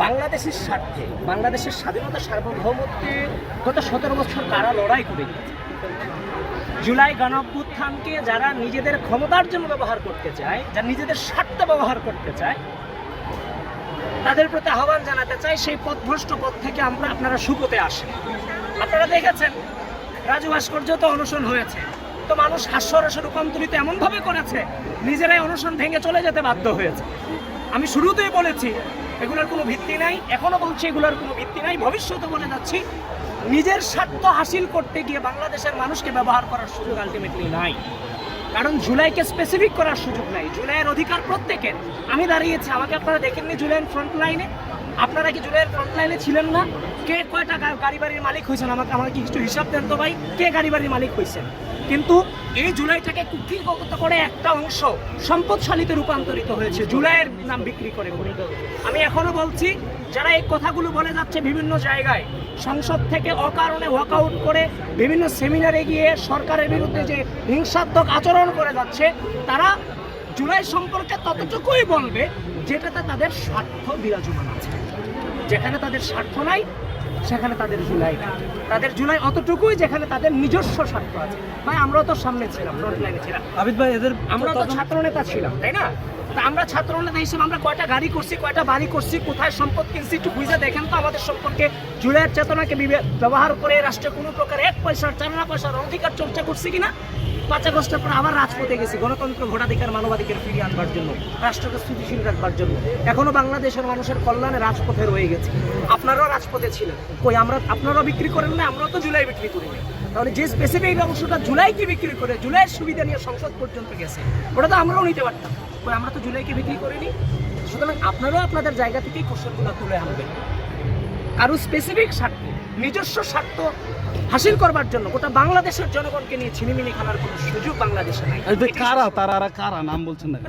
বাংলাদেশের স্বার্থে, বাংলাদেশের স্বাধীনতা সার্বভৌমত্বে গত 17 বছর কারা লড়াই করে গেছে। জুলাই গণঅভ্যুত্থানকে যারা নিজেদের ক্ষমতার জন্য ব্যবহার করতে চায়, যারা নিজেদের স্বার্থ ব্যবহার করতে চায়, তাদের প্রতি আহ্বান জানাতে চাই সেই পথভ্রষ্ট পথ থেকে আপনারা সুপথে আসেন। আপনারা দেখেছেন রাজু ভাস্কর্য তো অনশন হয়েছে, তো মানুষ হাস্যরসে রূপান্তরিত এমনভাবে করেছে নিজেরাই অনশন ভেঙে চলে যেতে বাধ্য হয়েছে। আমি শুরুতেই বলেছি এগুলোর কোনো ভিত্তি নাই, এখনো বলছি এগুলোর কোনো ভিত্তি নাই, ভবিষ্যতে বলে যাচ্ছি নিজের স্বার্থ হাসিল করতে গিয়ে বাংলাদেশের মানুষকে ব্যবহার করার সুযোগ আলটিমেটলি নাই। কারণ জুলাইকে স্পেসিফিক করার সুযোগ নাই, জুলাইয়ের অধিকার প্রত্যেকের। আমি দাঁড়িয়েছি, আমাকে আপনারা দেখেননি জুলাইয়ের ফ্রন্ট লাইনে? আপনারা কি জুলাইয়ের ফ্রন্ট লাইনে ছিলেন না? কে কয়টা গাড়ি বাড়ির মালিক হয়েছেন আমাকে কিছু হিসাব দেন তো ভাই, কে গাড়ি বাড়ির মালিক হয়েছেন? কিন্তু এই জুলাইটাকে কুক্ষিগত করে একটা অংশ সম্পদশালীতে রূপান্তরিত হয়েছে জুলাইয়ের নাম বিক্রি করে। আমি এখনো বলছি যারা এই কথাগুলো বলে যাচ্ছে বিভিন্ন জায়গায়, সংসদ থেকে অকারণে ওয়াকআউট করে বিভিন্ন সেমিনারে গিয়ে সরকারের বিরুদ্ধে যে হিংসাত্মক আচরণ করে যাচ্ছে, তারা জুলাই সম্পর্কে ততটুকুই বলবে যেটাতে তাদের স্বার্থ বিরাজমান আছে। যেখানে তাদের স্বার্থ নাই সেখানে তাদের জুলাই নাই। তাদের জুলাই অতটুকুই যেখানে তাদের নিজস্ব স্বার্থ আছে। ভাই আমরাও তো সামনে ছিলাম, ফ্রন্ট লাইনে ছিলাম। আবিদ ভাই, আমরা তো ছাত্র নেতা ছিলাম, তাই না? আমরা ছাত্র নেতা হিসেবে আমরা কয়টা গাড়ি করছি, কয়টা বাড়ি করছি, কোথায় সম্পদ কিনছি, একটু বুঝে দেখেন তো আমাদের সম্পর্কে। জুলাইয়ের চেতনাকে ব্যবহার করে রাষ্ট্রে কোনো প্রকার 1 পয়সার 4 পয়সার অধিকার চর্চা করছি কিনা? 5 আগস্টের পর আবার রাজপথে গেছি গণতন্ত্র, ভোটাধিকার, মানবাধিকার ফিরিয়ে আনবার জন্য, রাষ্ট্রকে স্থিতিশীল রাখবার জন্য। এখনো বাংলাদেশের মানুষের কল্যাণে রাজপথে রয়ে গেছে। আপনারাও রাজপথে ছিলেন, কই আপনারাও বিক্রি করেন না? আমরাও তো জুলাই বিক্রি করি না। তাহলে যে স্পেসিফিক অংশটা জুলাইকে বিক্রি করে জুলাইয়ের সুবিধা নিয়ে সংসদ পর্যন্ত গেছে, ওটা তো আমরাও নিতে পারতাম। কই আমরা তো জুলাইকে বিক্রি করিনি। সুতরাং আপনারাও আপনাদের জায়গা থেকেই কোশ্চেনগুলো তুলে আনবেন। কারো স্পেসিফিক স্বার্থ, নিজস্ব স্বার্থ হাসিল করবার জন্য গোটা বাংলাদেশের জনগণকে নিয়ে ছিনিমিনি খেলার কোনো সুযোগ বাংলাদেশে নাই। কারা তারা কারা নাম বলছেন না?